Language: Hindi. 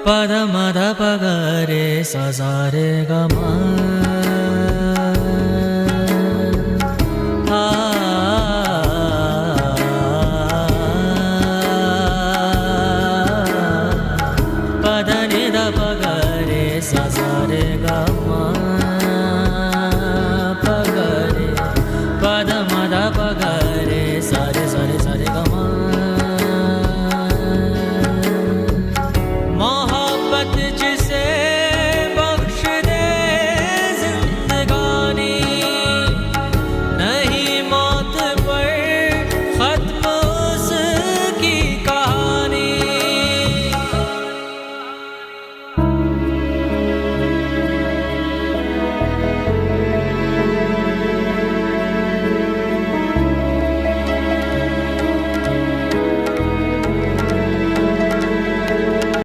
पद मद प ग रे सा सा रे ग म आ पद नि द प ग रे सा सा रे ग म